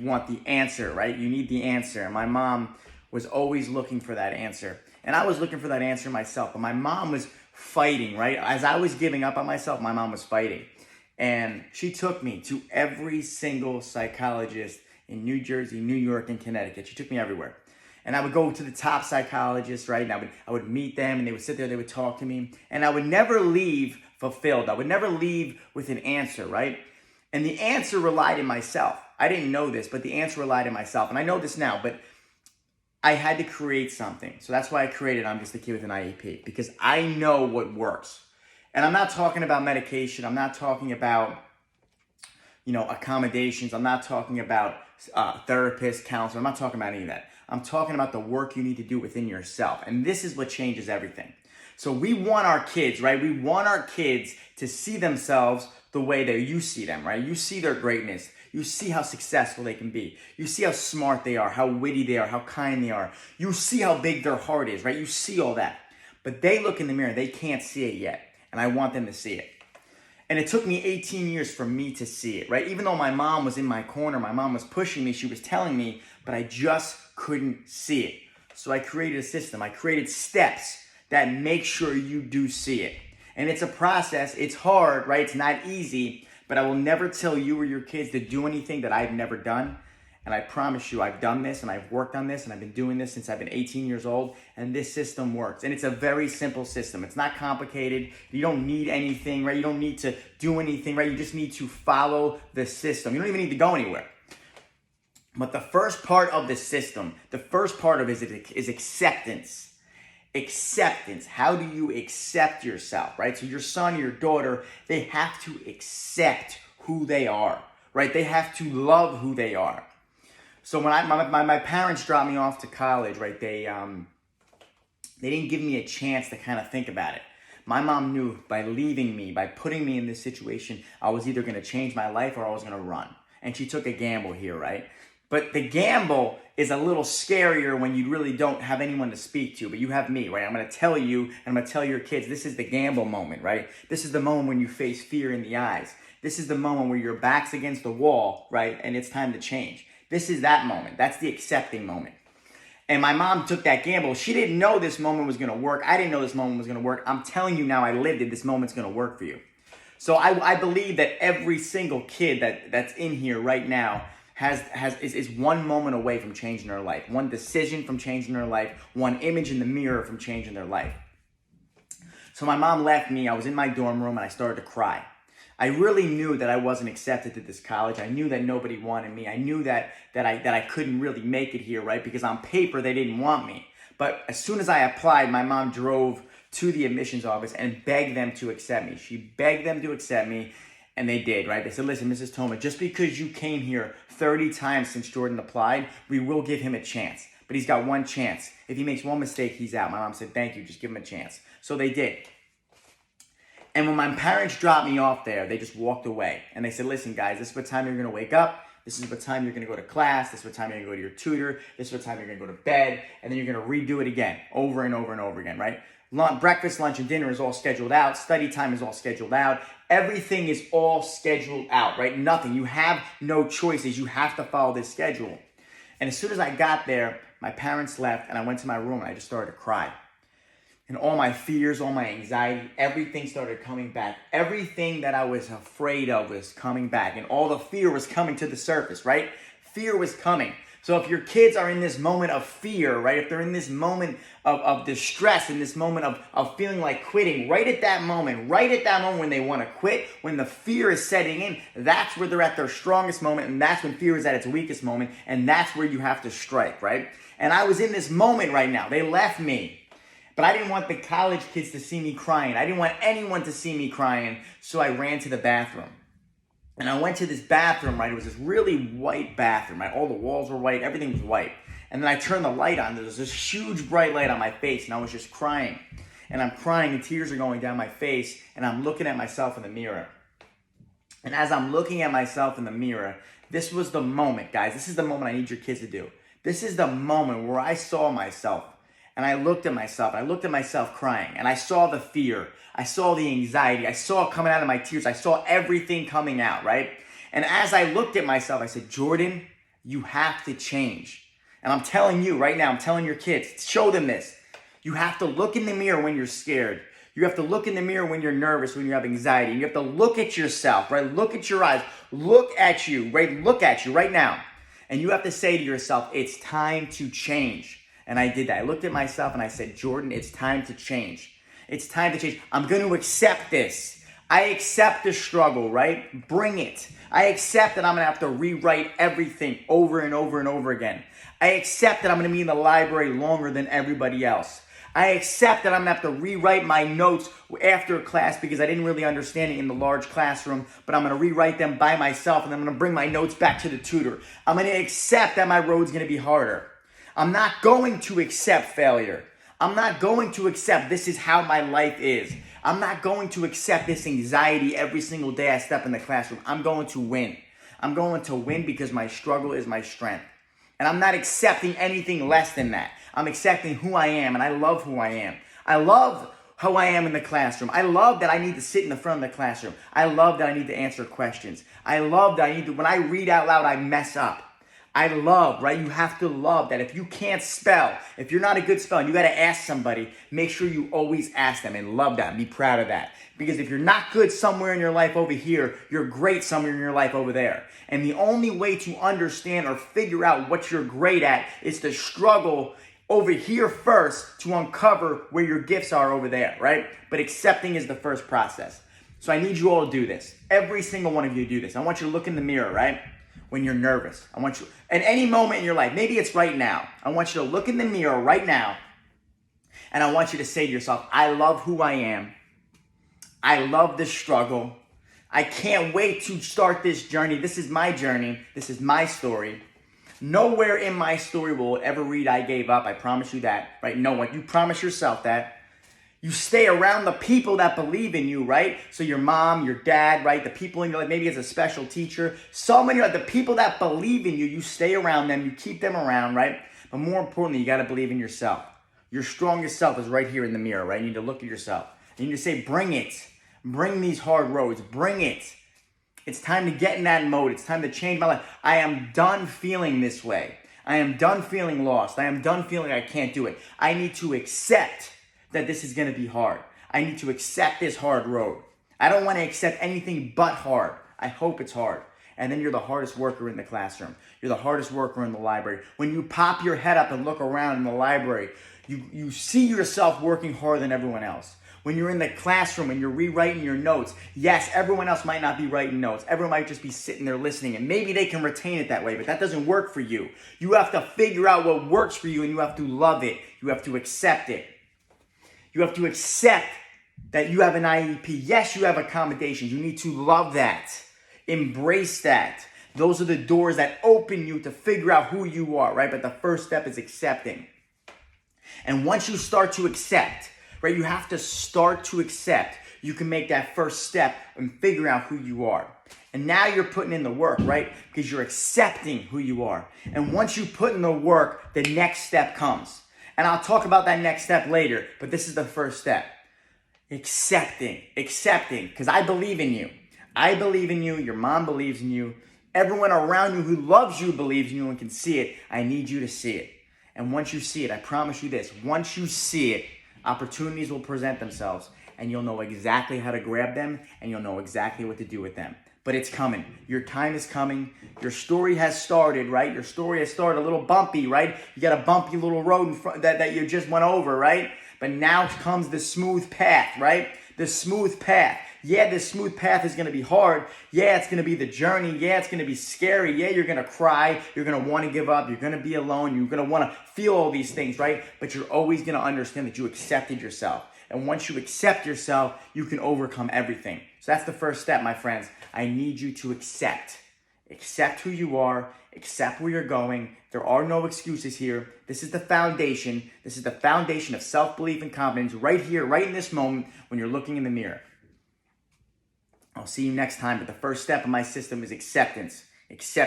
You want the answer, right? You need the answer. And my mom was always looking for that answer. And I was looking for that answer myself. But my mom was fighting, right? As I was giving up on myself, my mom was fighting. And she took me to every single psychologist in New Jersey, New York, and Connecticut. She took me everywhere. And I would go to the top psychologists, right? And I would meet them, and they would sit there, they would talk to me. And I would never leave fulfilled. I would never leave with an answer, right? And the answer relied in myself. I didn't know this, but the answer relied in myself. And I know this now, but I had to create something. So that's why I created I'm Just a Kid with an IEP, because I know what works. And I'm not talking about medication. I'm not talking about, accommodations. I'm not talking about therapists, counselors. I'm not talking about any of that. I'm talking about the work you need to do within yourself. And this is what changes everything. So we want our kids, right? We want our kids to see themselves the way that you see them, right? You see their greatness. You see how successful they can be. You see how smart they are, how witty they are, how kind they are. You see how big their heart is, right? You see all that. But they look in the mirror, they can't see it yet. And I want them to see it. And it took me 18 years for me to see it, right? Even though my mom was in my corner, my mom was pushing me, she was telling me, but I just couldn't see it. So I created a system. I created steps that make sure you do see it. And it's a process. It's hard, right? It's not easy, but I will never tell you or your kids to do anything that I've never done. And I promise you, I've done this and I've worked on this and I've been doing this since I've been 18 years old, and this system works. And it's a very simple system. It's not complicated. You don't need anything, right? You don't need to do anything, right? You just need to follow the system. You don't even need to go anywhere. But the first part of the system, the first part of it is acceptance. Acceptance. How do you accept yourself, right? So your son or your daughter, they have to accept who they are, right? They have to love who they are. So when my parents dropped me off to college, right, they didn't give me a chance to kind of think about it. My mom knew by leaving me, by putting me in this situation, I was either going to change my life or I was going to run. And she took a gamble here, right? But the gamble is a little scarier when you really don't have anyone to speak to, but you have me, right? I'm going to tell you, and I'm going to tell your kids, this is the gamble moment, right? This is the moment when you face fear in the eyes. This is the moment where your back's against the wall, right? And it's time to change. This is that moment. That's the accepting moment. And my mom took that gamble. She didn't know this moment was going to work. I didn't know this moment was going to work. I'm telling you now, I lived it. This moment's going to work for you. So I believe that every single kid that's in here right now is one moment away from changing their life. One decision from changing their life. One image in the mirror from changing their life. So my mom left me. I was in my dorm room and I started to cry. I really knew that I wasn't accepted to this college. I knew that nobody wanted me. I knew that I couldn't really make it here, right? Because on paper, they didn't want me. But as soon as I applied, my mom drove to the admissions office and begged them to accept me. She begged them to accept me, and they did, right? They said, listen, Mrs. Toma, just because you came here 30 times since Jordan applied, we will give him a chance. But he's got one chance. If he makes one mistake, he's out. My mom said, thank you, just give him a chance. So they did. And when my parents dropped me off there, they just walked away. And they said, listen, guys, this is what time you're going to wake up. This is what time you're going to go to class. This is what time you're going to go to your tutor. This is what time you're going to go to bed. And then you're going to redo it again, over and over and over again, right? Breakfast, lunch, and dinner is all scheduled out. Study time is all scheduled out. Everything is all scheduled out, right? Nothing. You have no choices. You have to follow this schedule. And as soon as I got there, my parents left, and I went to my room, and I just started to cry. And all my fears, all my anxiety, everything started coming back. Everything that I was afraid of was coming back. And all the fear was coming to the surface, right? Fear was coming. So if your kids are in this moment of fear, right? If they're in this moment of distress, in this moment of feeling like quitting, right at that moment when they want to quit, when the fear is setting in, that's where they're at their strongest moment. And that's when fear is at its weakest moment. And that's where you have to strike, right? And I was in this moment right now. They left me. But I didn't want the college kids to see me crying. I didn't want anyone to see me crying. So I ran to the bathroom. And I went to this bathroom, right? It was this really white bathroom, right? All the walls were white. Everything was white. And then I turned the light on. There was this huge bright light on my face. And I was just crying. And I'm crying and tears are going down my face. And I'm looking at myself in the mirror. And as I'm looking at myself in the mirror, this was the moment, guys. This is the moment I need your kids to do. This is the moment where I saw myself. And I looked at myself crying, and I saw the fear, I saw the anxiety, I saw it coming out of my tears, I saw everything coming out, right? And as I looked at myself, I said, Jordan, You have to change. And I'm telling you right now, I'm telling your kids, show them this. You have to look in the mirror when you're scared. You have to look in the mirror when you're nervous, when you have anxiety. You have to look at yourself, right? Look at your eyes. Look at you, right? Look at you right now. And you have to say to yourself, it's time to change. And I did that. I looked at myself and I said, Jordan, it's time to change. It's time to change. I'm going to accept this. I accept the struggle, right? Bring it. I accept that I'm going to have to rewrite everything over and over and over again. I accept that I'm going to be in the library longer than everybody else. I accept that I'm going to have to rewrite my notes after class because I didn't really understand it in the large classroom, but I'm going to rewrite them by myself and I'm going to bring my notes back to the tutor. I'm going to accept that my road's going to be harder. I'm not going to accept failure. I'm not going to accept this is how my life is. I'm not going to accept this anxiety every single day I step in the classroom. I'm going to win. I'm going to win because my struggle is my strength. And I'm not accepting anything less than that. I'm accepting who I am, and I love who I am. I love how I am in the classroom. I love that I need to sit in the front of the classroom. I love that I need to answer questions. I love that when I read out loud, I mess up. I love, right? You have to love that if you can't spell, if you're not a good speller, you got to ask somebody, make sure you always ask them and love that. Be proud of that. Because if you're not good somewhere in your life over here, you're great somewhere in your life over there. And the only way to understand or figure out what you're great at is to struggle over here first to uncover where your gifts are over there, right? But accepting is the first process. So I need you all to do this. Every single one of you do this. I want you to look in the mirror, right? When you're nervous. I want you, at any moment in your life, maybe it's right now. I want you to look in the mirror right now and I want you to say to yourself, I love who I am. I love this struggle. I can't wait to start this journey. This is my journey. This is my story. Nowhere in my story will it ever read, I gave up. I promise you that, right? No one. You promise yourself that. You stay around the people that believe in you, right? So your mom, your dad, right? The people in your life, maybe it's a special teacher. So many, the people that believe in you, you stay around them. You keep them around, right? But more importantly, you got to believe in yourself. Your strongest self is right here in the mirror, right? You need to look at yourself. You need to say, bring it. Bring these hard roads. Bring it. It's time to get in that mode. It's time to change my life. I am done feeling this way. I am done feeling lost. I am done feeling I can't do it. I need to accept that this is going to be hard. I need to accept this hard road. I don't want to accept anything but hard. I hope it's hard. And then you're the hardest worker in the classroom. You're the hardest worker in the library. When you pop your head up and look around in the library, you see yourself working harder than everyone else. When you're in the classroom and you're rewriting your notes, yes, everyone else might not be writing notes. Everyone might just be sitting there listening, and maybe they can retain it that way, but that doesn't work for you. You have to figure out what works for you, and you have to love it. You have to accept it. You have to accept that you have an IEP. Yes, you have accommodations. You need to love that. Embrace that. Those are the doors that open you to figure out who you are, right? But the first step is accepting. And once you start to accept, right, you have to start to accept, you can make that first step and figure out who you are. And now you're putting in the work, right? Because you're accepting who you are. And once you put in the work, the next step comes. And I'll talk about that next step later, but this is the first step. Accepting, because I believe in you. I believe in you, your mom believes in you. Everyone around you who loves you believes in you and can see it. I need you to see it. And once you see it, I promise you this, once you see it, opportunities will present themselves and you'll know exactly how to grab them and you'll know exactly what to do with them. But it's coming. Your time is coming. Your story has started, right? Your story has started a little bumpy, right? You got a bumpy little road in front that you just went over, right? But now comes the smooth path, right? The smooth path. Yeah, this smooth path is going to be hard. Yeah, it's going to be the journey. Yeah, it's going to be scary. Yeah, you're going to cry. You're going to want to give up. You're going to be alone. You're going to want to feel all these things, right? But you're always going to understand that you accepted yourself. And once you accept yourself, you can overcome everything. So that's the first step, my friends. I need you to accept. Accept who you are. Accept where you're going. There are no excuses here. This is the foundation. This is the foundation of self-belief and confidence right here, right in this moment when you're looking in the mirror. I'll see you next time, but the first step of my system is acceptance. Accept.